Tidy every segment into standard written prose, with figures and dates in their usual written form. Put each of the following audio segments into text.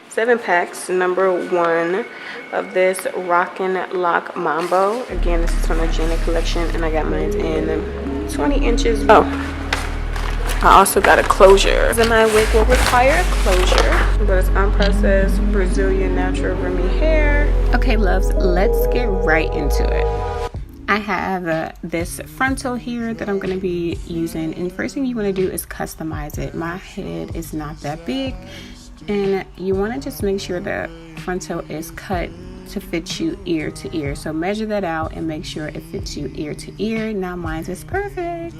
Seven packs, number 1 of this Rockin Mambo. Again, this is from the Jeanita collection, and I got mine in 20 inches. Oh, I also got a closure. So my wig will require a closure, but it's unprocessed Brazilian natural remy hair. Okay, loves, let's get right into it. I have this frontal here that I'm going to be using, and first thing you want to do is customize it. My head is not that big, and you want to just make sure the frontal is cut to fit you ear to ear. So measure that out and make sure it fits you ear to ear. Now mine is perfect.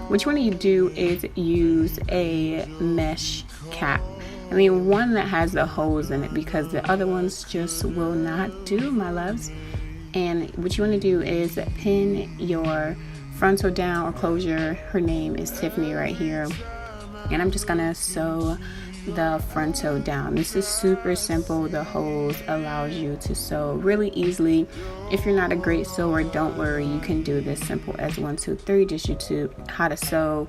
What you want to do is use a mesh cap. I mean, one that has the holes in it, because the other ones just will not do, my loves. And what you want to do is pin your frontal down or closure. Her name is Tiffany right here. And I'm just gonna sew the frontal down. This is super simple. The holes allows you to sew really easily. If you're not a great sewer, don't worry, you can do this simple as 1, 2, 3. Just YouTube how to sew,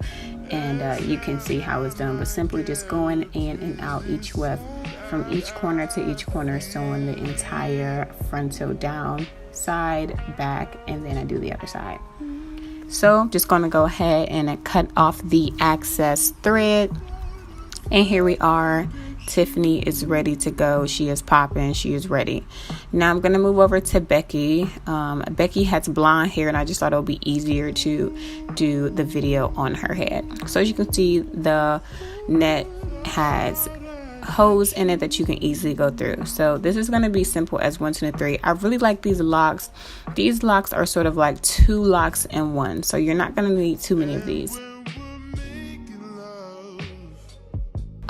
and you can see how it's done. But simply just going in and out each weft, from each corner to each corner, sewing the entire frontal down, side, back, and then I do the other side. So I'm just gonna go ahead and cut off the excess thread. And here we are. Tiffany is ready to go. She is popping. She is ready. Now I'm going to move over to Becky. Becky has blonde hair, and I just thought it would be easier to do the video on her head. So as you can see, the net has holes in it that you can easily go through. So this is going to be simple as 1, 2, 3. I really like these locks. These locks are sort of like 2 locks in one. So you're not going to need too many of these.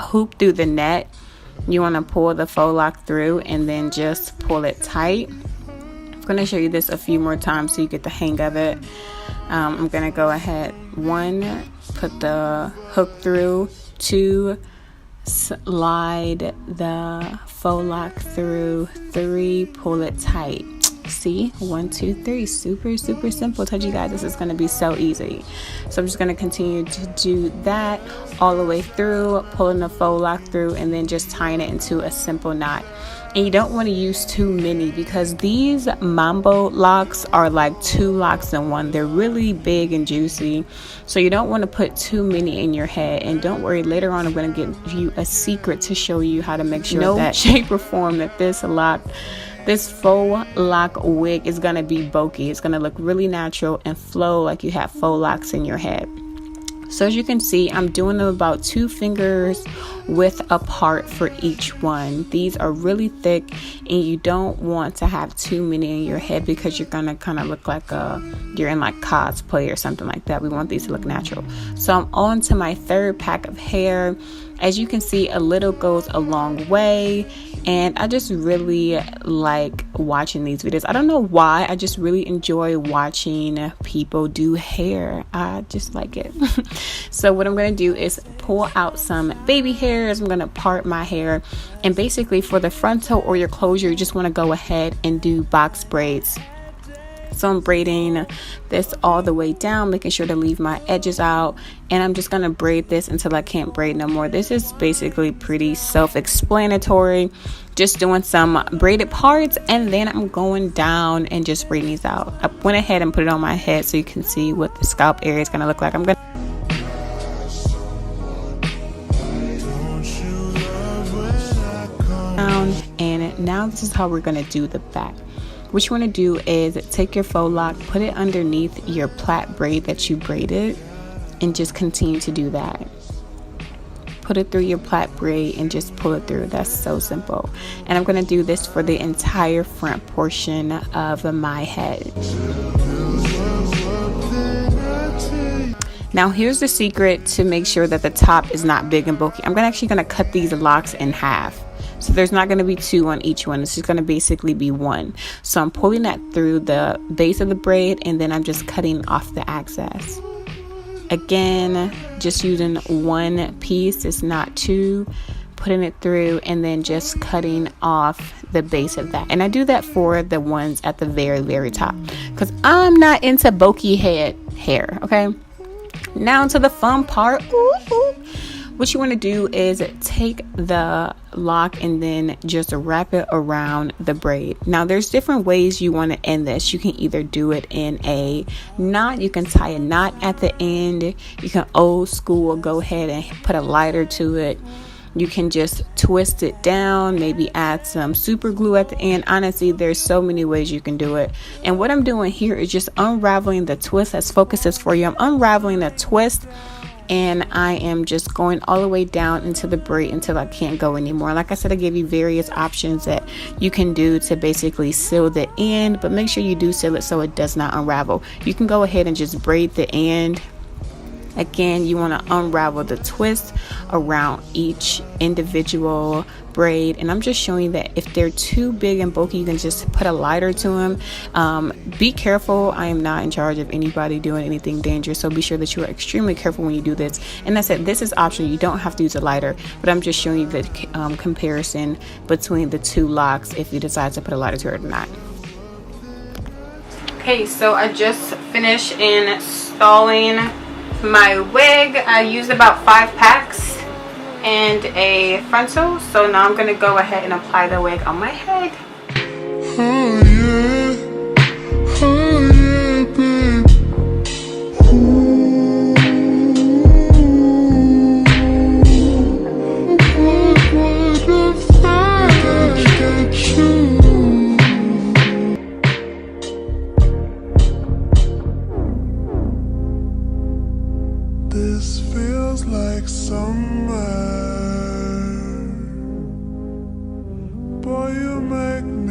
Hoop through the net. You want to pull the faux loc through and then just pull it tight. I'm going to show you this a few more times so you get the hang of it. I'm going to go ahead. 1, put the hook through. 2, slide the faux loc through. 3, pull it tight. See, 1, 2, 3. Super simple. I told you guys this is going to be so easy. So I'm just going to continue to do that all the way through, pulling the faux loc through, and then just tying it into a simple knot. And you don't want to use too many, because these mambo locks are like 2 locks in one. They're really big and juicy, so you don't want to put too many in your head. And don't worry, later on I'm going to give you a secret to show you how to make sure that shape or form that this faux loc wig is going to be bulky. It's going to look really natural and flow like you have faux locks in your head. So as you can see, I'm doing them about 2 fingers width apart for each one. These are really thick, and you don't want to have too many in your head, because you're going to kind of look like you're in like cosplay or something like that. We want these to look natural. So I'm on to my 3rd pack of hair. As you can see, a little goes a long way, and I just really like watching these videos. I don't know why, I just really enjoy watching people do hair. I just like it. So what I'm going to do is pull out some baby hairs. I'm going to part my hair, and basically for the frontal or your closure, you just want to go ahead and do box braids. So I'm braiding this all the way down, making sure to leave my edges out, and I'm just gonna braid this until I can't braid no more. This is basically pretty self-explanatory, just doing some braided parts, and then I'm going down and just braiding these out. I went ahead and put it on my head so you can see what the scalp area is gonna look like. I'm gonna down, and now this is how we're gonna do the back. What you want to do is take your faux loc, put it underneath your plait braid that you braided, and just continue to do that. Put it through your plait braid and just pull it through. That's so simple. And I'm going to do this for the entire front portion of my head. Now here's the secret to make sure that the top is not big and bulky. I'm actually going to cut these locks in half. So there's not going to be 2 on each one. It's just going to basically be 1. So I'm pulling that through the base of the braid, and then I'm just cutting off the excess. Again, just using 1 piece. It's not 2. putting it through, and then just cutting off the base of that. And I do that for the ones at the very, very top, because I'm not into bulky head hair. Okay, now to the fun part. What you want to do is take the lock and then just wrap it around the braid. Now there's different ways you want to end this. You can either do it in a knot, you can tie a knot at the end, you can old school go ahead and put a lighter to it, you can just twist it down, maybe add some super glue at the end. Honestly, there's so many ways you can do it. And what I'm doing here is just unraveling the twist. As focus is for you, I'm unraveling the twist, and I am just going all the way down into the braid until I can't go anymore. Like I said, I gave you various options that you can do to basically seal the end, but make sure you do seal it so it does not unravel. You can go ahead and just braid the end. Again, you want to unravel the twist around each individual braid, and I'm just showing that if they're too big and bulky, you can just put a lighter to them. Be careful. I am not in charge of anybody doing anything dangerous, so be sure that you are extremely careful when you do this. And I said this is optional, you don't have to use a lighter, but I'm just showing you the comparison between the two locks if you decide to put a lighter to it or not. Okay, so I just finished installing my wig. I used about 5 packs and a frontal, so now I'm gonna go ahead and apply the wig on my head. Oh yeah, oh yeah, babe. This feels like summer. Boy, you make me